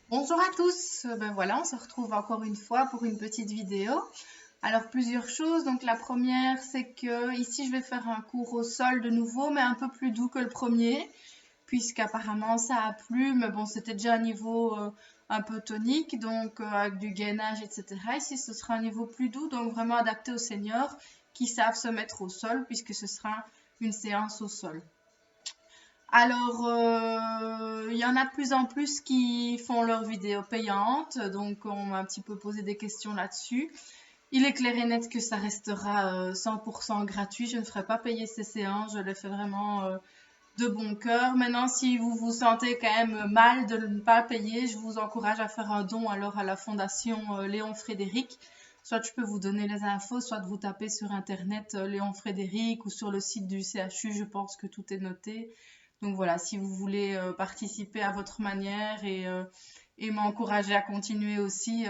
Bonjour à tous, ben voilà, on se retrouve encore une fois pour une petite vidéo. Alors plusieurs choses, donc la première c'est que ici je vais faire un cours au sol de nouveau, mais un peu plus doux que le premier, puisqu'apparemment ça a plu, mais bon c'était déjà un niveau un peu tonique, donc avec du gainage etc. Ici ce sera un niveau plus doux, donc vraiment adapté aux seniors qui savent se mettre au sol, puisque ce sera une séance au sol. Alors, il y en a de plus en plus qui font leurs vidéos payantes, donc on m'a un petit peu posé des questions là-dessus. Il est clair et net que ça restera 100% gratuit, je ne ferai pas payer ces séances, je les fais vraiment de bon cœur. Maintenant, si vous vous sentez quand même mal de ne pas payer, je vous encourage à faire un don alors à la fondation Léon Frédéric. Soit je peux vous donner les infos, soit vous tapez sur internet Léon Frédéric ou sur le site du CHU, je pense que tout est noté. Donc voilà, si vous voulez participer à votre manière et m'encourager à continuer aussi,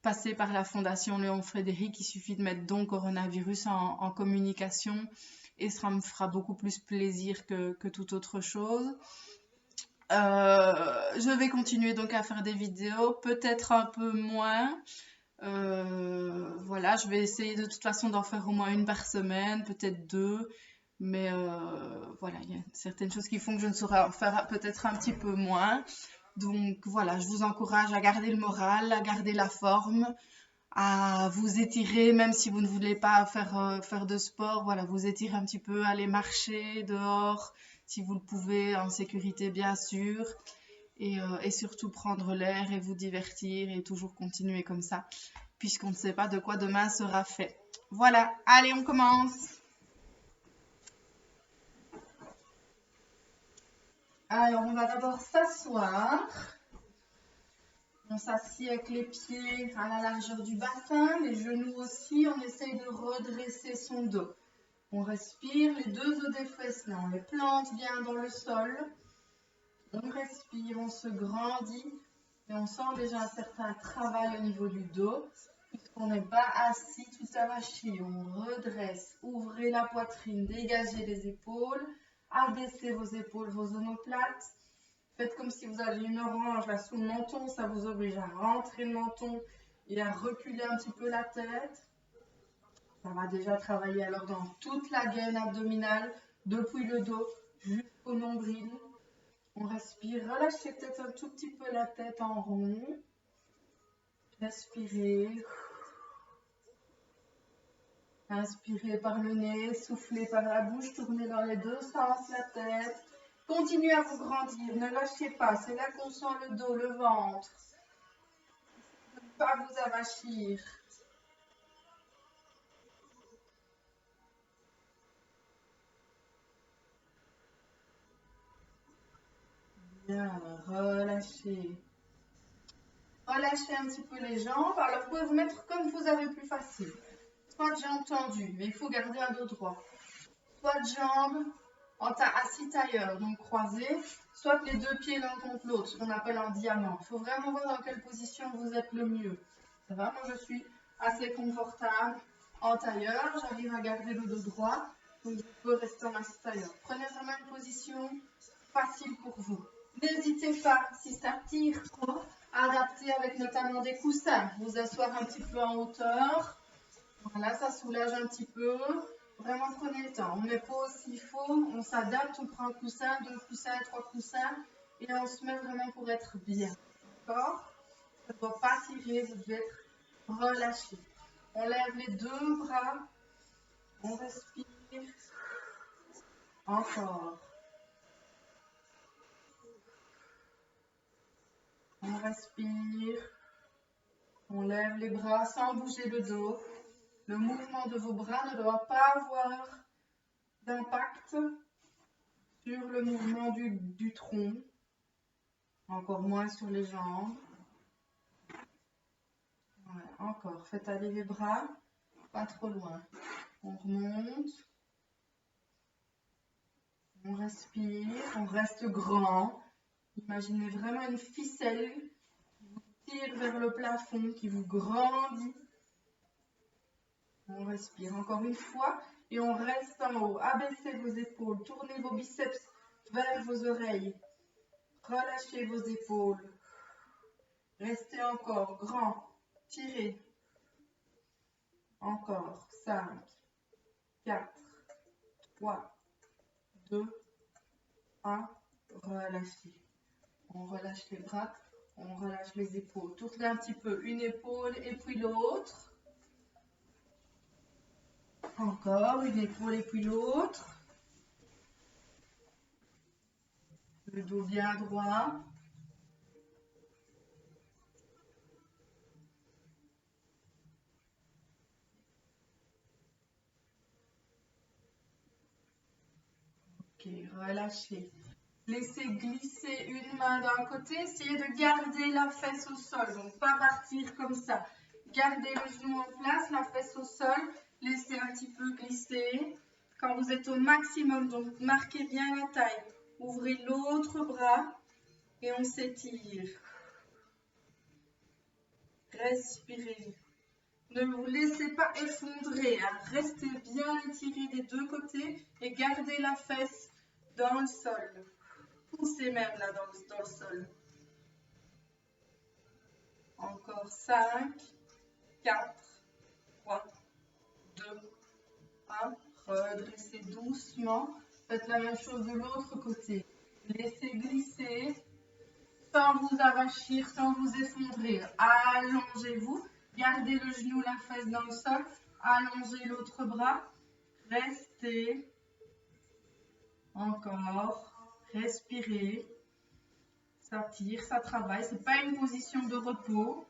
passer par la Fondation Léon Frédéric, il suffit de mettre don coronavirus en communication et ça me fera beaucoup plus plaisir que toute autre chose. Je vais continuer donc à faire des vidéos, peut-être un peu moins. Voilà, je vais essayer de toute façon d'en faire au moins une par semaine, peut-être deux. Mais voilà, il y a certaines choses qui font que je ne saurais en faire peut-être un petit peu moins. Donc voilà, je vous encourage à garder le moral, à garder la forme, à vous étirer, même si vous ne voulez pas faire de sport. Voilà, vous étirer un petit peu, aller marcher dehors, si vous le pouvez, en sécurité bien sûr. Et surtout prendre l'air et vous divertir et toujours continuer comme ça, puisqu'on ne sait pas de quoi demain sera fait. Voilà, allez, on commence. Alors, on va d'abord s'asseoir. On s'assied avec les pieds à la largeur du bassin, les genoux aussi. On essaye de redresser son dos. On respire, les deux os des fesses, là, on les plante bien dans le sol. On respire, on se grandit et on sent déjà un certain travail au niveau du dos. Puisqu'on n'est pas assis tout avachi, on redresse, ouvrez la poitrine, dégagez les épaules, abaissez vos épaules, vos omoplates. Faites comme si vous aviez une orange là sous le menton, ça vous oblige à rentrer le menton et à reculer un petit peu la tête. Ça va déjà travailler alors dans toute la gaine abdominale, depuis le dos jusqu'au nombril. On respire, relâchez peut-être un tout petit peu la tête en rond. Respirez. Inspirez par le nez, soufflez par la bouche, tournez dans les deux sens la tête. Continuez à vous grandir, ne lâchez pas, c'est là qu'on sent le dos, le ventre. Ne pas vous avachir. Bien, relâchez. Relâchez un petit peu les jambes. Alors, vous pouvez vous mettre comme vous avez plus facile. Soit de jambes tendues, mais il faut garder un dos droit. Soit de jambes assis tailleur, donc croisés, soit les deux pieds l'un contre l'autre, ce qu'on appelle en diamant. Il faut vraiment voir dans quelle position vous êtes le mieux. Ça va, moi je suis assez confortable en tailleur, j'arrive à garder le dos droit, donc je peux rester en assis tailleur. Prenez vraiment une position facile pour vous. N'hésitez pas, si ça tire trop, à adapter avec notamment des coussins. Vous asseoir un petit peu en hauteur. Voilà, ça soulage un petit peu. Vraiment, prenez le temps. On ne met pas s'il faut, on s'adapte, on prend un coussin, deux coussins, trois coussins, et on se met vraiment pour être bien. D'accord? Ça ne doit pas tirer, vous devez être relâché. On lève les deux bras, on respire. Encore. On respire. On lève les bras sans bouger le dos. Le mouvement de vos bras ne doit pas avoir d'impact sur le mouvement du tronc, encore moins sur les jambes. Voilà, encore, faites aller les bras, pas trop loin. On remonte, on respire, on reste grand. Imaginez vraiment une ficelle qui vous tire vers le plafond, qui vous grandit. On respire encore une fois et on reste en haut. Abaissez vos épaules, tournez vos biceps vers vos oreilles. Relâchez vos épaules. Restez encore grand. Tirez. Encore. 5, 4, 3, 2, 1. Relâchez. On relâche les bras, on relâche les épaules. Tournez un petit peu une épaule et puis l'autre. Encore une épaule et puis l'autre. Le dos bien droit. Ok, relâchez. Laissez glisser une main d'un côté. Essayez de garder la fesse au sol. Donc, pas partir comme ça. Gardez le genou en place, la fesse au sol. Laissez un petit peu glisser. Quand vous êtes au maximum, donc marquez bien la taille. Ouvrez l'autre bras et on s'étire. Respirez. Ne vous laissez pas effondrer. Hein. Restez bien étiré des deux côtés et gardez la fesse dans le sol. Poussez même là dans le sol. Encore 5, 4, 3, 2, 1. Redressez doucement. Faites la même chose de l'autre côté. Laissez glisser sans vous arrachir, sans vous effondrer. Allongez-vous. Gardez le genou, la fesse dans le sol. Allongez l'autre bras. Restez. Encore. Respirez. Ça tire, ça travaille. Ce n'est pas une position de repos.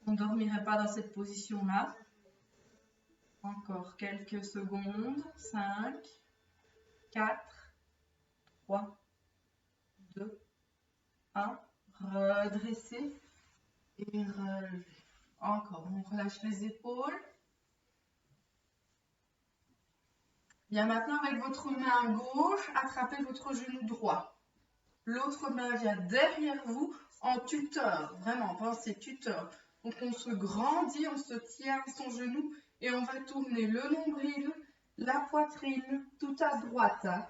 On ne dormirait pas dans cette position-là. Encore quelques secondes. 5, 4, 3, 2, 1. Redressez et relevez. Encore, on relâche les épaules. Bien, maintenant, avec votre main gauche, attrapez votre genou droit. L'autre main vient derrière vous en tuteur. Vraiment, pensez tuteur. Donc, on se grandit, on se tient à son genou et on va tourner le nombril, la poitrine, tout à droite. Hein.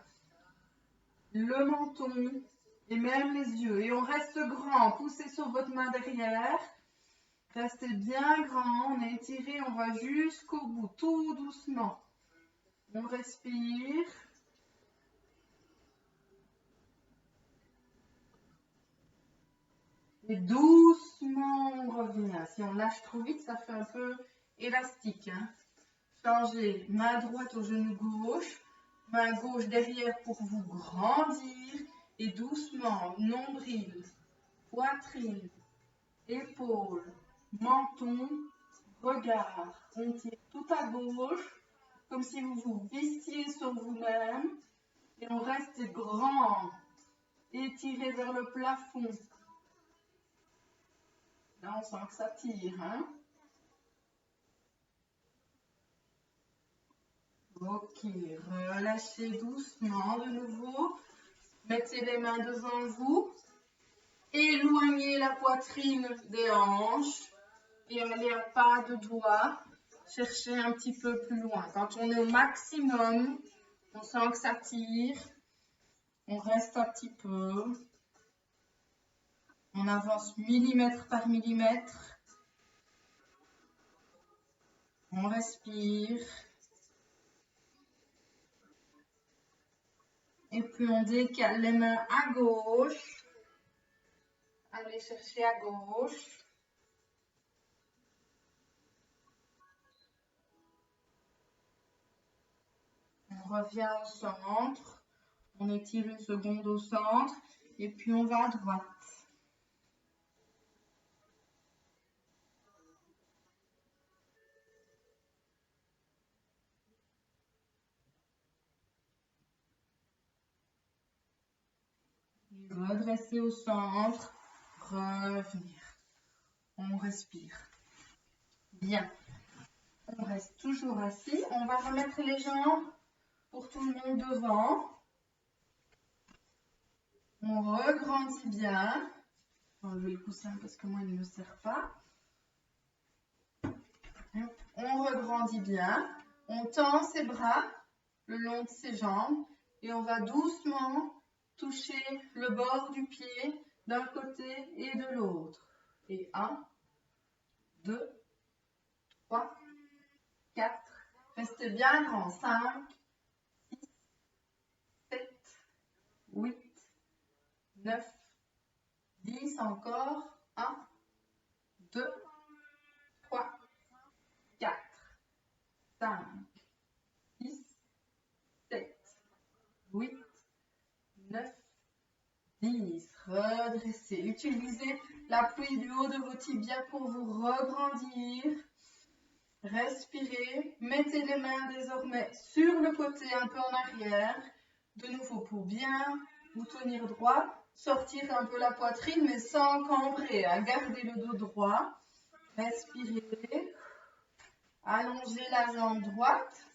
Le menton et même les yeux. Et on reste grand. Poussez sur votre main derrière. Restez bien grand. On est étiré. On va jusqu'au bout, tout doucement. On respire. Et doucement, on revient. Si on lâche trop vite, ça fait un peu élastique. Hein. Changez main droite au genou gauche, main gauche derrière pour vous grandir. Et doucement, nombril, poitrine, épaule, menton, regard. On tire tout à gauche, comme si vous vous vissiez sur vous-même. Et on reste grand, étiré vers le plafond. Là, on sent que ça tire. Hein? Ok, relâchez doucement de nouveau. Mettez les mains devant vous. Éloignez la poitrine des hanches. Et allez à pas de doigts. Cherchez un petit peu plus loin. Quand on est au maximum, on sent que ça tire. On reste un petit peu. On avance millimètre par millimètre. On respire. Et puis on décale les mains à gauche. Allez chercher à gauche. On revient au centre. On étire une seconde au centre. Et puis on va à droite. Redresser au centre. Revenir. On respire. Bien. On reste toujours assis. On va remettre les jambes pour tout le monde devant. On regrandit bien. Enlever le coussin parce que moi, il ne me sert pas. On regrandit bien. On tend ses bras le long de ses jambes et on va doucement toucher le bord du pied d'un côté et de l'autre. Et 1, 2, 3, 4. Restez bien grand. 5, 6, 7, 8, 9, 10. Encore. 1, 2, 3, 4, 5, 6, 7, 8, 9, 10. Redressez. Utilisez l'appui du haut de vos tibias pour vous regrandir. Respirez. Mettez les mains désormais sur le côté, un peu en arrière. De nouveau pour bien vous tenir droit. Sortir un peu la poitrine, mais sans cambrer. Gardez le dos droit. Respirez. Allongez la jambe droite.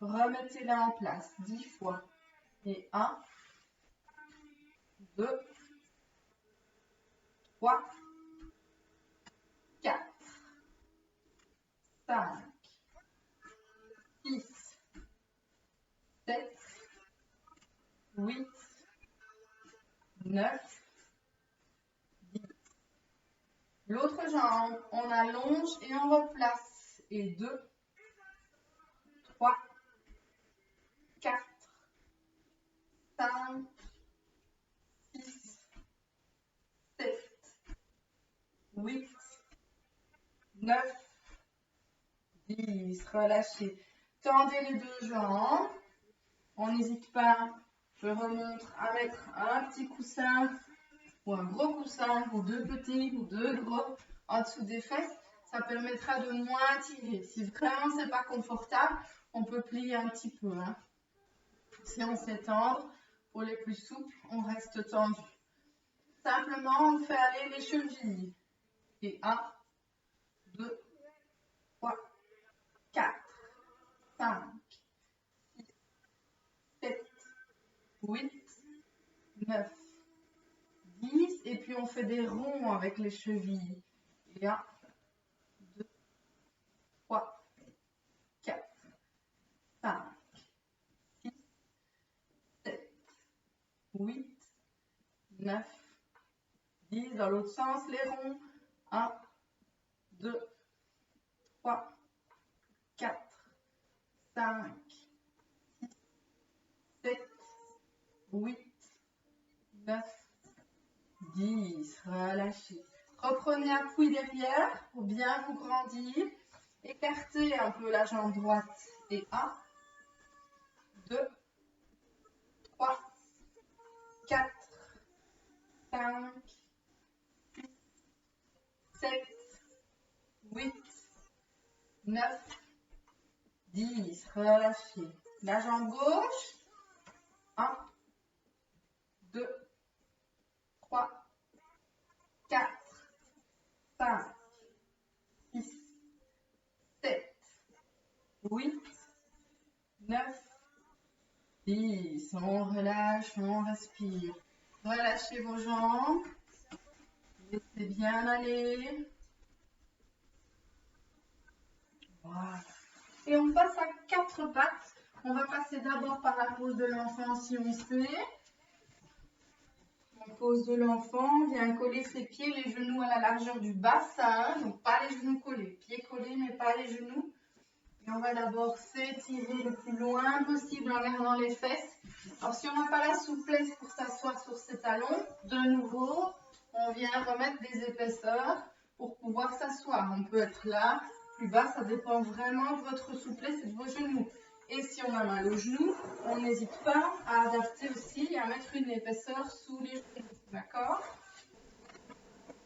Remettez-la en place 10 fois. Et 1, 2, 3, 4, 5, 6, 7, 8, 9, 10. L'autre jambe, on allonge et on replace. Et 2, 3, 4, 5, 6, 7, 8, 9, 10. Relâchez. Tendez les deux jambes. On n'hésite pas, je remonte à mettre un petit coussin ou un gros coussin ou deux petits ou deux gros en dessous des fesses. Ça permettra de moins tirer. Si vraiment c'est pas confortable, on peut plier un petit peu. Si on s'étend, pour les plus souples, on reste tendu. Simplement, on fait aller les chevilles. Et 1, 2, 3, 4, 5, 6, 7, 8, 9, 10. Et puis on fait des ronds avec les chevilles. Et 1, 2, 3, 4, 5, 6, 7, 8, 9, 10. Dans l'autre sens, les ronds. 1, 2, 3, 4, 5, 6, 7, 8, 9, 10. Relâchez. Reprenez appui derrière pour bien vous grandir. Écartez un peu la jambe droite. Et 1, 2, 3, 4, 5, 6, 7, 8, 9, 10. Relâchez. La jambe gauche. 1, 2, 3, 4, 5, 6, 7, 8, 9, 10. On relâche, on respire. Relâchez vos jambes. Laissez bien aller. Voilà. Et on passe à 4 pattes. On va passer d'abord par la pose de l'enfant si on sait. On pose de l'enfant, on vient coller ses pieds, les genoux à la largeur du bassin. Donc pas les genoux collés, pieds collés mais pas les genoux. Et on va d'abord s'étirer le plus loin possible en gardant les fesses. Alors si on n'a pas la souplesse pour s'asseoir sur ses talons, de nouveau, on vient remettre des épaisseurs pour pouvoir s'asseoir. On peut être là, plus bas, ça dépend vraiment de votre souplesse et de vos genoux. Et si on a mal aux genoux, on n'hésite pas à adapter aussi et à mettre une épaisseur sous les genoux. D'accord?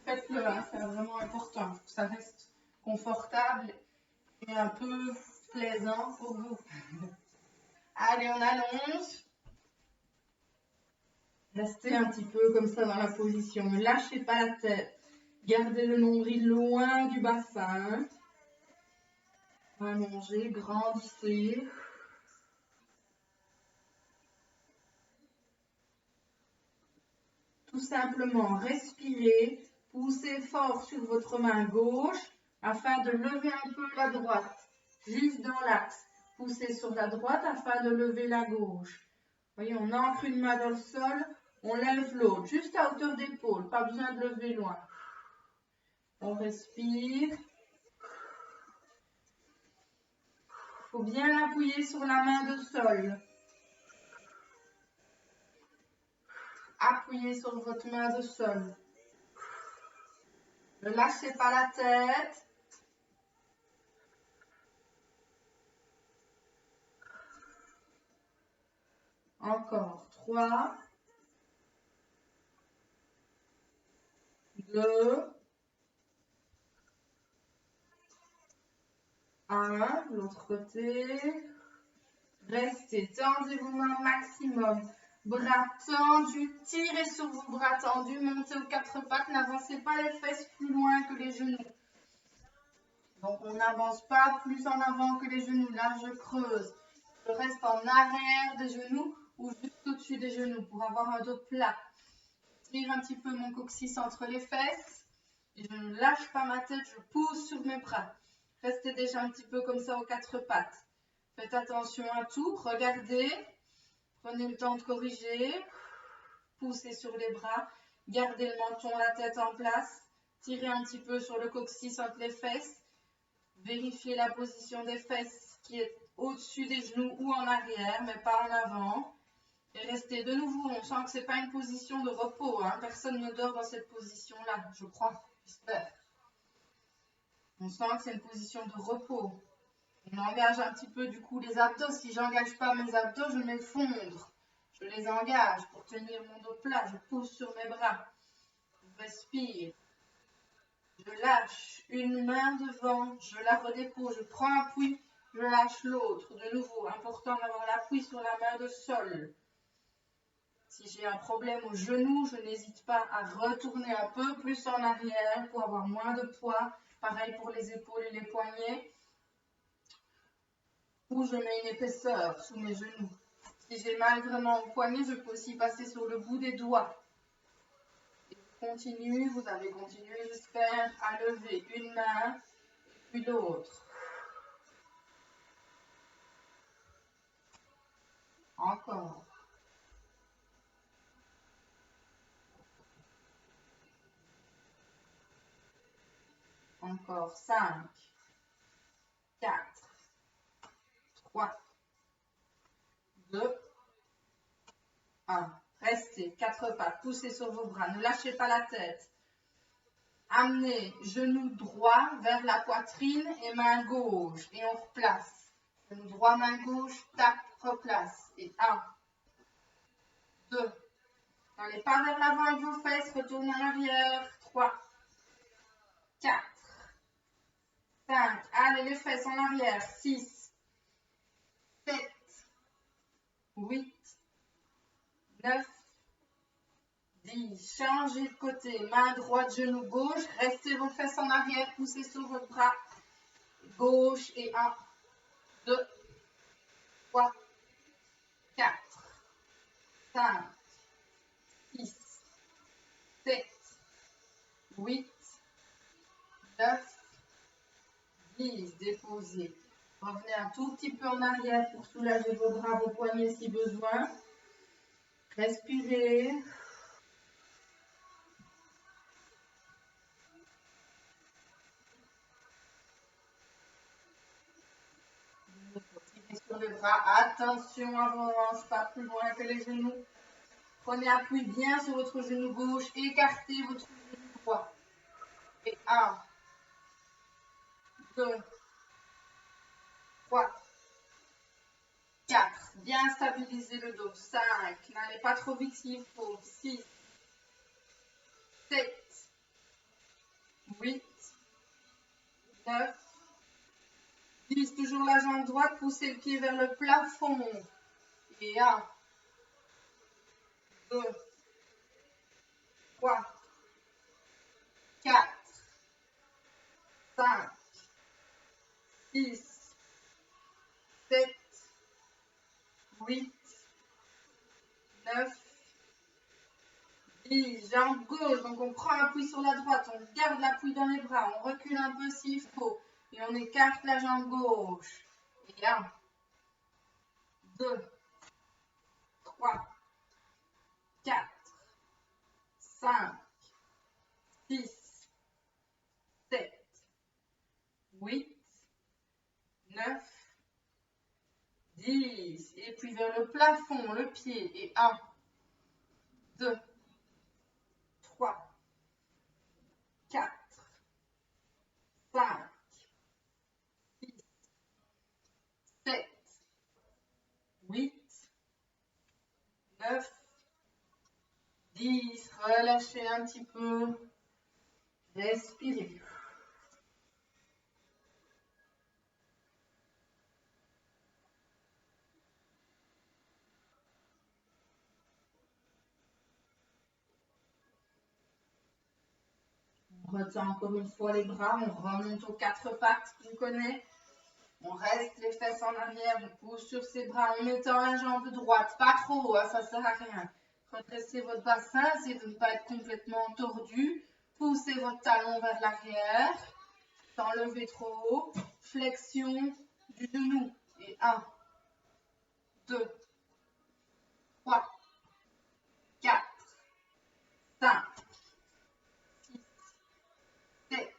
Faites-le, c'est vraiment important. Que ça reste confortable et un peu plaisant pour vous. Allez, on allonge. Restez un petit peu comme ça dans la position. Ne lâchez pas la tête. Gardez le nombril loin du bassin. Allongez, grandissez. Tout simplement, respirez. Poussez fort sur votre main gauche afin de lever un peu la droite. Juste dans l'axe. Poussez sur la droite afin de lever la gauche. Vous voyez, on ancre une main dans le sol, on lève l'autre, juste à hauteur d'épaule, pas besoin de lever loin. On respire. Il faut bien appuyer sur la main de sol. Appuyez sur votre main de sol. Ne lâchez pas la tête. Encore 3, 2, 1, l'autre côté. Restez, tendez vos mains au maximum. Bras tendus, tirez sur vos bras tendus, montez aux quatre pattes, n'avancez pas les fesses plus loin que les genoux. Donc on n'avance pas plus en avant que les genoux, là je creuse. Je reste en arrière des genoux ou juste au-dessus des genoux pour avoir un dos plat. Je tire un petit peu mon coccyx entre les fesses et je ne lâche pas ma tête, je pousse sur mes bras. Restez déjà un petit peu comme ça aux quatre pattes. Faites attention à tout, regardez, prenez le temps de corriger, poussez sur les bras, gardez le menton, la tête en place, tirez un petit peu sur le coccyx entre les fesses, vérifiez la position des fesses qui est au-dessus des genoux ou en arrière, mais pas en avant. Et restez de nouveau, on sent que ce n'est pas une position de repos, hein. Personne ne dort dans cette position-là, je crois, j'espère. On sent que c'est une position de repos. On engage un petit peu du coup les abdos. Si je n'engage pas mes abdos, je m'effondre. Je les engage pour tenir mon dos plat. Je pousse sur mes bras. Je respire. Je lâche une main devant. Je la redépose. Je prends appui. Je lâche l'autre. De nouveau, important d'avoir l'appui sur la main de sol. Si j'ai un problème au genou, je n'hésite pas à retourner un peu plus en arrière pour avoir moins de poids. Pareil pour les épaules et les poignets. Ou je mets une épaisseur sous mes genoux. Si j'ai mal vraiment au poignet, je peux aussi passer sur le bout des doigts. Et continue, vous avez continué, j'espère, à lever une main puis l'autre. Encore. Encore 5, 4, 3, 2, 1. Restez, quatre pattes, poussez sur vos bras, ne lâchez pas la tête. Amenez genou droit vers la poitrine et main gauche. Et on replace. Genou droit, main gauche, tac, replace. Et 1, 2. N'allez pas vers l'avant avec vos fesses, retournez en arrière. 3, 4, 5. Allez, les fesses en arrière. 6, 7, 8, 9, 10. Changez de côté. Main droite, genou gauche. Restez vos fesses en arrière. Poussez sur votre bras gauche. Et 1, 2, 3, 4, 5, 6, 7, 8, 9, 10. Déposez. Revenez un tout petit peu en arrière pour soulager vos bras, vos poignets si besoin. Respirez. Tirez sur les bras. Attention à vos hanches, pas plus loin que les genoux. Prenez appui bien sur votre genou gauche. Écartez votre genou droit. Et 1, 2, 3, 4. Bien stabiliser le dos. 5. N'allez pas trop vite s'il faut. 6, 7, 8, 9, 10. Toujours la jambe droite. Poussez le pied vers le plafond. Et 1, 2, 3, 4, 5, 6, 7, 8, 9, 10. Jambe gauche, donc on prend appui sur la droite, on garde l'appui dans les bras, on recule un peu s'il faut, et on écarte la jambe gauche. Et 1, 2, 3, 4, 5, 6, puis vers le plafond, le pied. Et 1, 2, 3, 4, 5, 6, 7, 8, 9, 10. Relâchez un petit peu. Respirez. On retient encore une fois les bras, on remonte aux 4 pattes, on connaît. On reste les fesses en arrière, on pousse sur ses bras en mettant la jambe droite, pas trop haut, ça sert à rien. Redressez votre bassin, essayez de ne pas être complètement tordu. Poussez votre talon vers l'arrière, sans lever trop haut. Flexion du genou. Et 1, 2, 3, 4, 5, 6, 7,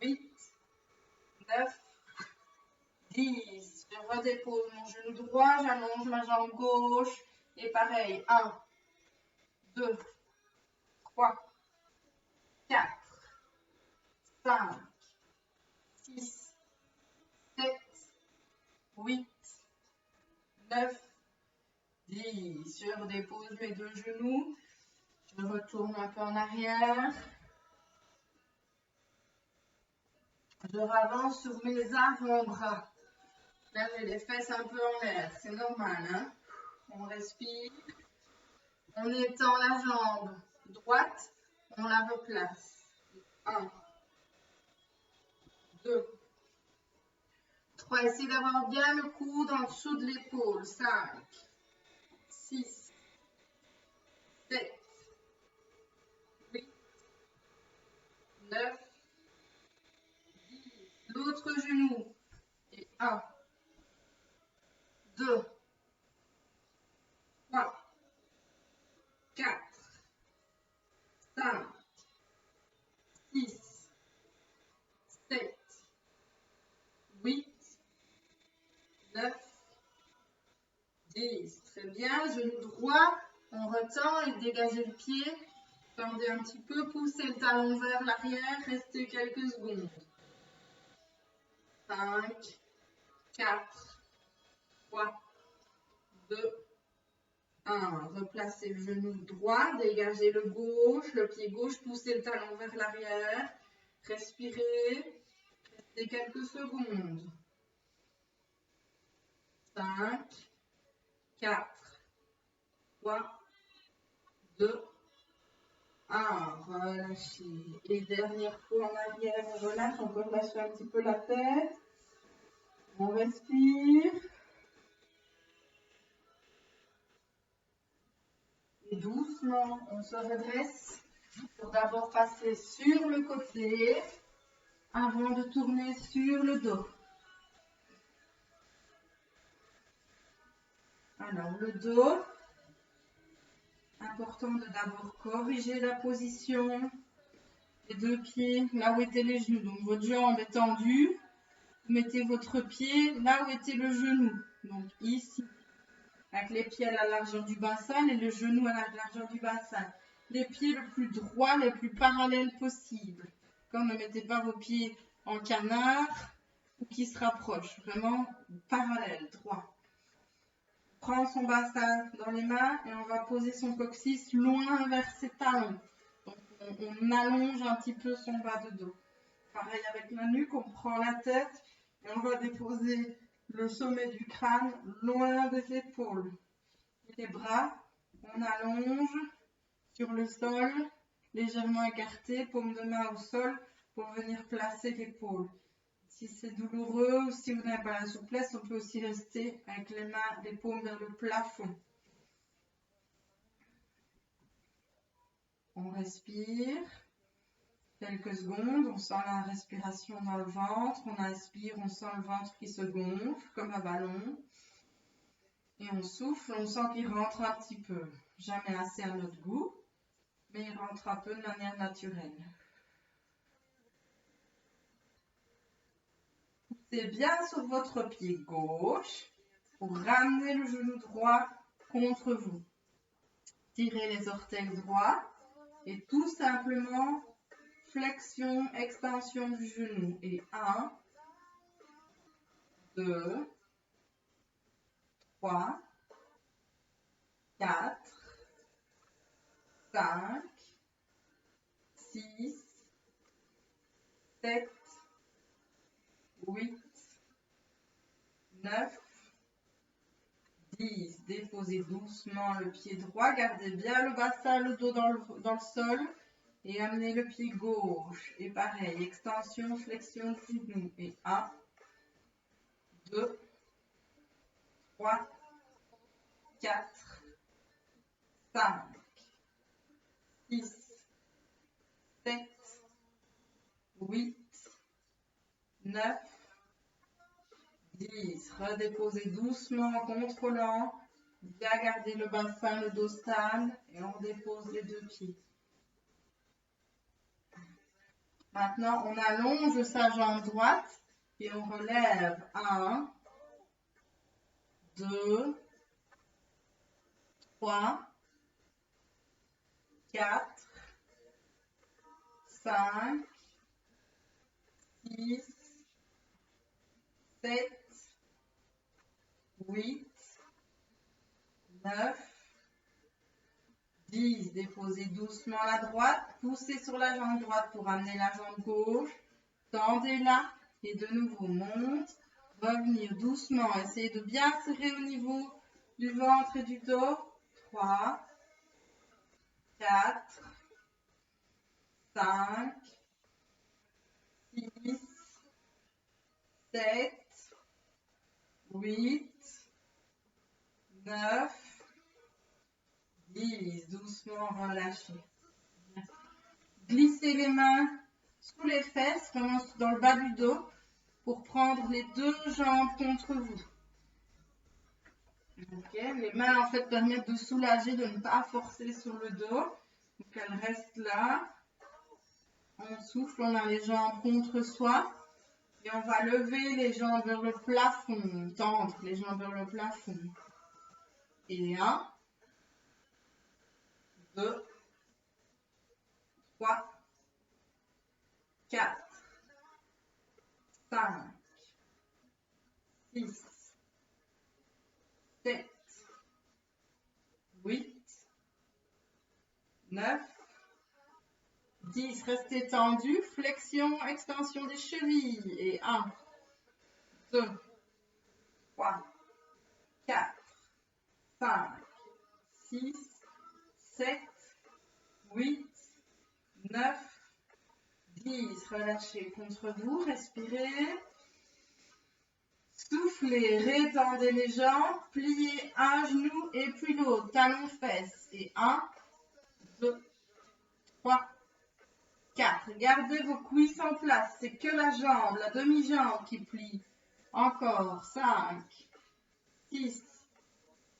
8, 9, 10. Je redépose mon genou droit, j'allonge ma jambe gauche. Et pareil, 1, 2, 3, 4, 5, 6, 7, 8, 9, 10. Je redépose mes 2 genoux. Je retourne un peu en arrière. Je ravance sur mes avant-bras. Là, j'ai les fesses un peu en l'air. C'est normal, hein? On respire. On étend la jambe droite. On la replace. 1, 2, 3. Essayez d'avoir bien le coude en dessous de l'épaule. 5, 6, 7, 8, 9, 10. L'autre genou. Et 1, 2, 3, 4, 5, 6, 7, 8, 9, 10. Très bien. Genou droit. On retend et dégagez le pied. Tendez un petit peu. Poussez le talon vers l'arrière. Restez quelques secondes. 5, 4, 3, 2, 1. Replacez le genou droit. Dégagez le gauche. Le pied gauche. Poussez le talon vers l'arrière. Respirez. Restez quelques secondes. 5, 4, 3, 2, 1. Relâchez. Et dernière fois en arrière, on relâche. On peut relâcher un petit peu la tête. On respire. Et doucement, on se redresse pour d'abord passer sur le côté avant de tourner sur le dos. Alors, le dos, important de d'abord corriger la position des 2 pieds là où étaient les genoux. Donc, votre jambe est tendue. Vous mettez votre pied là où était le genou. Donc, ici, avec les pieds à la largeur du bassin et le genou à la largeur du bassin. Les pieds le plus droits, les plus parallèles possible. Comme ne mettez pas vos pieds en canard ou qui se rapprochent. Vraiment parallèle, droit. On prend son bassin dans les mains et on va poser son coccyx loin vers ses talons. Donc on allonge un petit peu son bas de dos. Pareil avec la nuque, on prend la tête et on va déposer le sommet du crâne loin des épaules. Les bras, on allonge sur le sol, légèrement écarté, paume de main au sol pour venir placer l'épaule. Si c'est douloureux ou si vous n'avez pas la souplesse, on peut aussi rester avec les mains, les paumes vers le plafond. On respire quelques secondes, on sent la respiration dans le ventre, on inspire, on sent le ventre qui se gonfle comme un ballon. Et on souffle, on sent qu'il rentre un petit peu. Jamais assez à notre goût, mais il rentre un peu de manière naturelle. Poussez bien sur votre pied gauche pour ramener le genou droit contre vous. Tirez les orteils droits et tout simplement flexion, extension du genou. Et 1, 2, 3, 4, 5, 6, 7, 8, 9, 10. Déposez doucement le pied droit, gardez bien le bassin, le dos dans le sol et amenez le pied gauche. Et pareil, extension, flexion du genou. Et 1, 2, 3, 4, 5, 6, 7, 8, 9, 10. Redéposez doucement en contrôlant. Bien garder le bassin, le dos stable. Et on dépose les deux pieds. Maintenant, on allonge sa jambe droite. Et on relève. 1, 2, 3, 4, 5, 6, 7, 8, 9, 10. Déposez doucement la droite. Poussez sur la jambe droite pour amener la jambe gauche. Tendez-la et de nouveau monte. Revenir doucement. Essayez de bien serrer au niveau du ventre et du dos. 3, 4, 5, 6, 7, 8, 9, 10. Doucement relâchez. Glissez les mains sous les fesses, vraiment dans le bas du dos, pour prendre les deux jambes contre vous. Okay. Les mains en fait permettent de soulager, de ne pas forcer sur le dos. Donc elles restent là. On souffle, on a les jambes contre soi. Et on va lever les jambes vers le plafond, tendre les jambes vers le plafond. Et 1, 2, 3, 4, 5, 6, 7, 8, 9, 10. Restez tendu. Flexion, extension des chevilles. Et 1, 2, 3, 4, 5, 6, 7, 8, 9, 10. Relâchez contre vous. Respirez. Soufflez. Rétendez les jambes. Pliez un genou et puis l'autre. Talons fesses. Et 1, 2, 3, 4. Gardez vos cuisses en place. C'est que la jambe, la demi-jambe qui plie. Encore. 5, 6,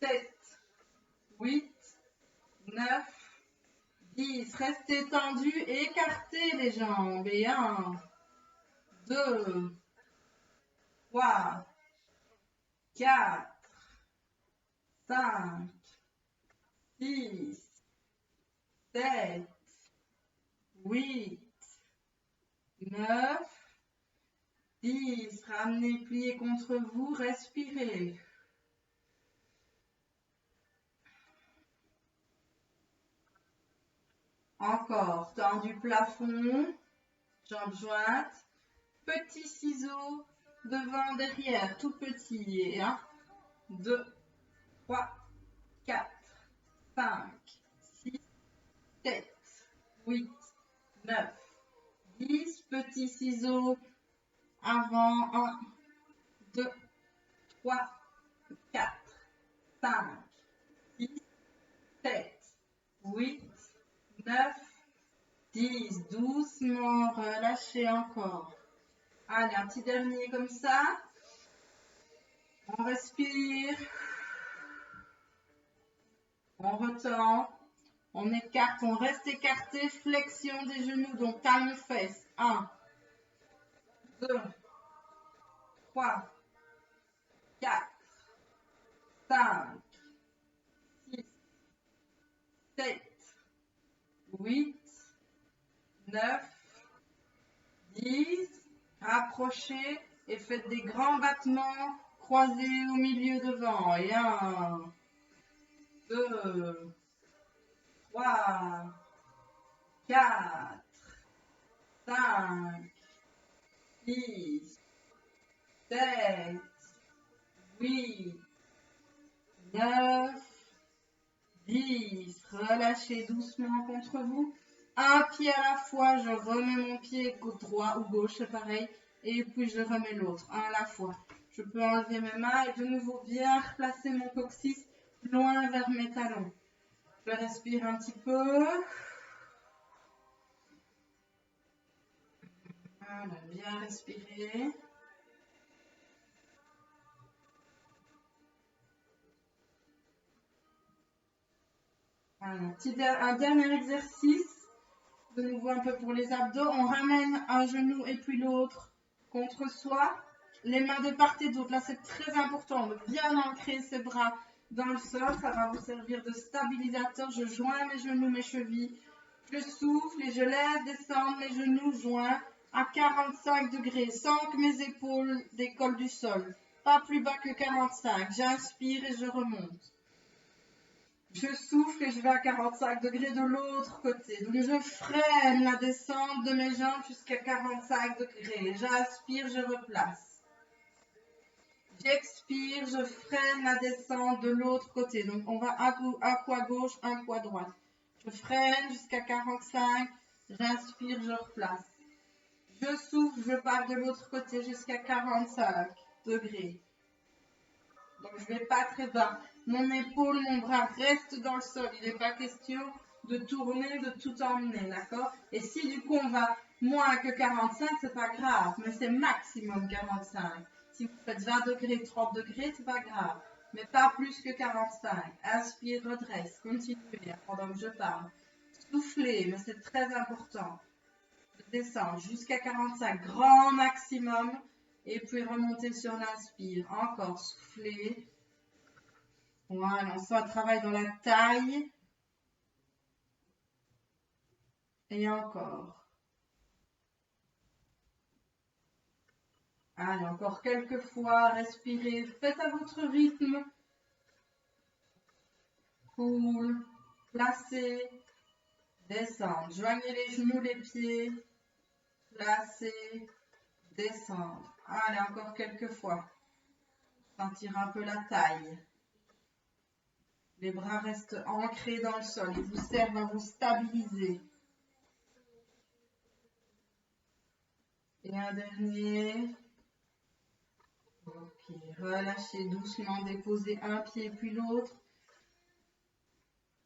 7, 8, 9, 10. Restez tendus et écartez les jambes. Et 1, 2, 3, 4, 5, 6, 7, 8, 9, 10. Ramenez, pliez contre vous, respirez. Encore, tendu plafond, jambes jointes, petits ciseaux devant, derrière, tout petit. Et 1, 2, 3, 4, 5, 6, 7, 8, 9, 10. Petits ciseaux avant. 1, 2, 3, 4, 5, 6, 7, 8, 9, 10. Doucement, relâchez encore. Allez, un petit dernier comme ça. On respire. On retend. On écarte, on reste écarté. Flexion des genoux, donc talons fesses. 1, 2, 3, 4, 5, 6, 7, 8, 9, 10. Rapprochez et faites des grands battements croisés au milieu devant. Et 1, 2, 3, 4, 5, 6, 7, 8, 9, 10. Relâchez doucement contre vous. Un pied à la fois, je remets mon pied droit ou gauche, c'est pareil. Et puis je remets l'autre, un à la fois. Je peux enlever mes mains et de nouveau bien replacer mon coccyx loin vers mes talons. Je respire un petit peu. Voilà, bien respirer. Voilà, un dernier exercice. De nouveau un peu pour les abdos. On ramène un genou et puis l'autre contre soi. Les mains de part et d'autre. Là, c'est très important de bien ancrer ses bras dans le sol. Ça va vous servir de stabilisateur. Je joins mes genoux, mes chevilles. Je souffle et je laisse descendre mes genoux joints à 45 degrés sans que mes épaules décollent du sol. Pas plus bas que 45. J'inspire et je remonte. Je souffle et je vais à 45 degrés de l'autre côté. Donc je freine la descente de mes jambes jusqu'à 45 degrés. J'inspire, je replace. J'expire, je freine la descente de l'autre côté. Donc on va un coup à gauche, un coup à droite. Je freine jusqu'à 45. J'inspire, je replace. Je souffle, je pars de l'autre côté jusqu'à 45 degrés. Donc je ne vais pas très bas. Mon épaule, mon bras reste dans le sol. Il n'est pas question de tourner, de tout emmener, d'accord? Et si du coup on va moins que 45, c'est pas grave, mais c'est maximum 45. Si vous faites 20 degrés, 30 degrés, c'est pas grave, mais pas plus que 45. Inspire, redresse, continuez pendant que je parle. Soufflez, mais c'est très important. Descendre jusqu'à 45, grand maximum. Et puis remonter sur l'inspire. Encore, souffler. Voilà, on sent un travail dans la taille. Et encore. Allez, encore quelques fois. Respirez. Faites à votre rythme. Cool. Placez. Descendre. Joignez les genoux, les pieds. Placez. Descendre. Allez, encore quelques fois. Sentir un peu la taille. Les bras restent ancrés dans le sol. Ils vous servent à vous stabiliser. Et un dernier. Ok, relâchez doucement, déposez un pied puis l'autre.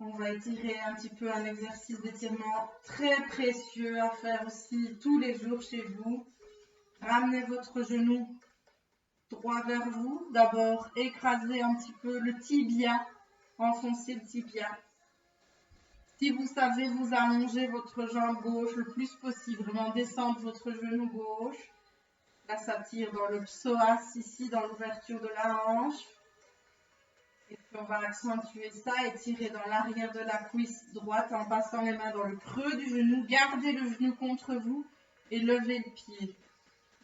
On va étirer un petit peu un exercice d'étirement très précieux à faire aussi tous les jours chez vous. Ramenez votre genou droit vers vous. D'abord, écrasez un petit peu le tibia, enfoncez le tibia. Si vous savez vous allonger votre jambe gauche le plus possible, vraiment descendre votre genou gauche. Là, ça tire dans le psoas, ici, dans l'ouverture de la hanche. Et puis, on va accentuer ça et tirer dans l'arrière de la cuisse droite en passant les mains dans le creux du genou. Gardez le genou contre vous et levez le pied.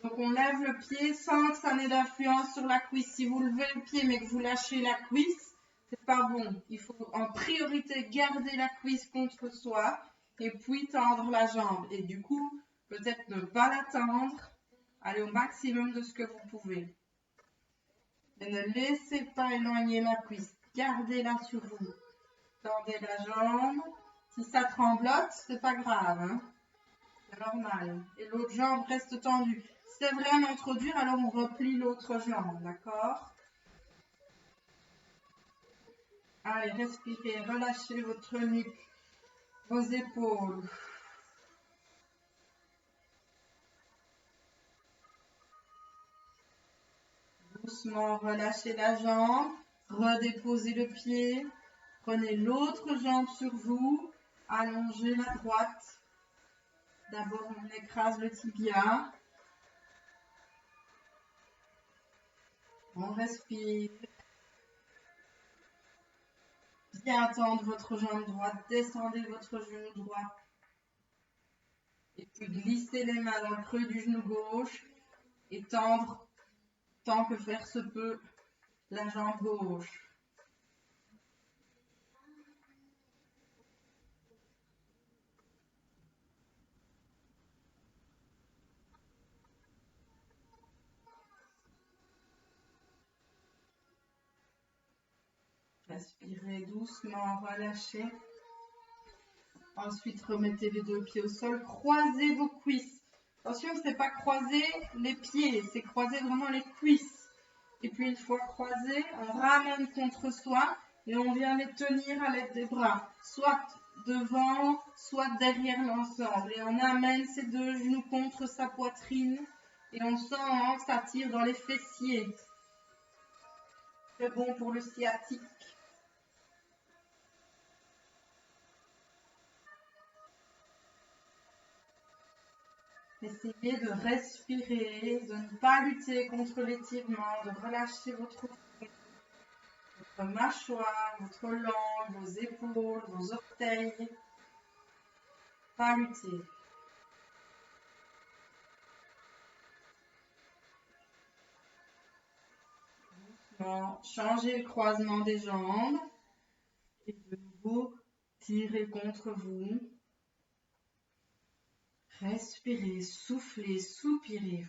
Donc, on lève le pied sans que ça n'ait d'influence sur la cuisse. Si vous levez le pied mais que vous lâchez la cuisse, c'est pas bon. Il faut en priorité garder la cuisse contre soi et puis tendre la jambe. Et du coup, peut-être ne pas la tendre. Allez au maximum de ce que vous pouvez. Et ne laissez pas éloigner la cuisse. Gardez-la sur vous. Tendez la jambe. Si ça tremblote, c'est pas grave. Hein? C'est normal. Et l'autre jambe reste tendue. Si c'est vrai à introduire, alors on replie l'autre jambe. D'accord? Allez, respirez. Relâchez votre nuque, vos épaules. Doucement, relâchez la jambe. Redéposez le pied. Prenez l'autre jambe sur vous. Allongez la droite. D'abord, on écrase le tibia. On respire. Bien tendre votre jambe droite, descendez votre genou droit. Et puis glissez les mains dans le creux du genou gauche et tendre tant que faire se peut la jambe gauche. Respirez doucement, relâchez. Ensuite, remettez les deux pieds au sol, croisez vos cuisses. Attention, ce n'est pas croiser les pieds, c'est croiser vraiment les cuisses. Et puis une fois croisés, on ramène contre soi et on vient les tenir à l'aide des bras, soit devant, soit derrière l'ensemble. Et on amène ces deux genoux contre sa poitrine et on sent que ça tire dans les fessiers. C'est bon pour le sciatique. Essayez de respirer, de ne pas lutter contre l'étirement, de relâcher votre mâchoire, votre langue, vos épaules, vos orteils. Pas lutter. Doucement, changez le croisement des jambes et de nouveau tirez contre vous. Respirez, soufflez, soupirez.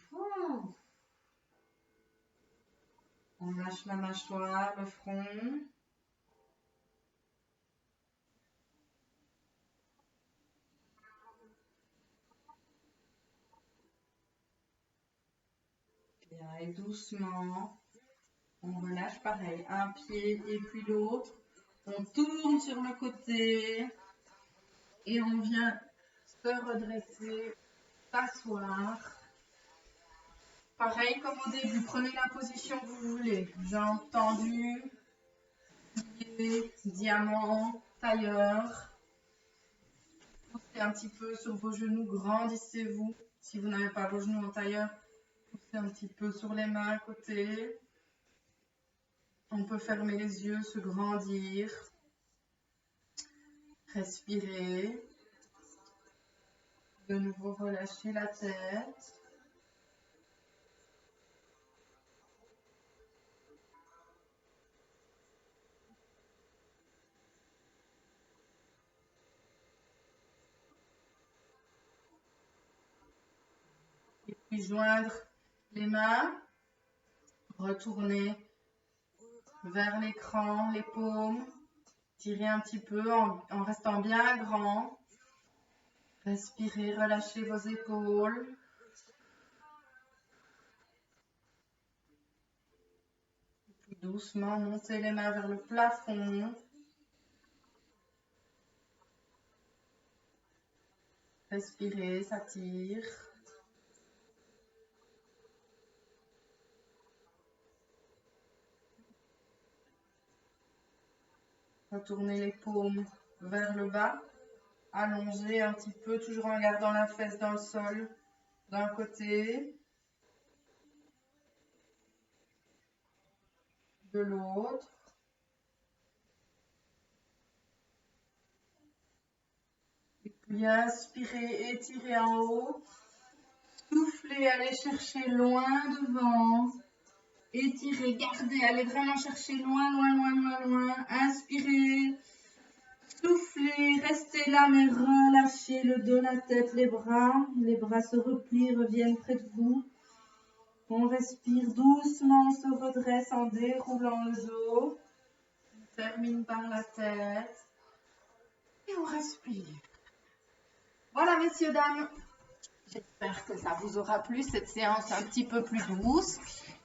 On lâche la mâchoire, le front. Bien, et doucement, on relâche pareil, un pied et puis l'autre. On tourne sur le côté et on vient se redresser, s'asseoir. Pareil comme au début, prenez la position que vous voulez. Jambes tendues, pieds, diamant, tailleur. Poussez un petit peu sur vos genoux, grandissez-vous. Si vous n'avez pas vos genoux en tailleur, poussez un petit peu sur les mains à côté. On peut fermer les yeux, se grandir. Respirez. De nouveau, relâchez la tête. Et puis joindre les mains. Retourner vers l'écran, les paumes. Tirez un petit peu en restant bien grand. Respirez, relâchez vos épaules. Et puis doucement, montez les mains vers le plafond. Respirez, ça tire. Retournez les paumes vers le bas. Allongez un petit peu, toujours en gardant la fesse dans le sol d'un côté, de l'autre. Et puis inspirez, étirez en haut. Soufflez, allez chercher loin devant. Étirez, gardez, allez vraiment chercher loin, loin, loin, loin, loin. Inspirez. Soufflez, restez là, mais relâchez le dos, la tête, les bras. Les bras se replient, reviennent près de vous. On respire doucement, on se redresse en déroulant le dos. On termine par la tête. Et on respire. Voilà, messieurs, dames. J'espère que ça vous aura plu, cette séance un petit peu plus douce.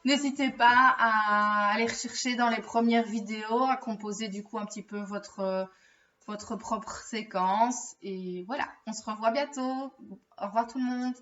N'hésitez pas à aller rechercher dans les premières vidéos, à composer du coup un petit peu votre propre séquence. Et voilà, on se revoit bientôt. Au revoir tout le monde.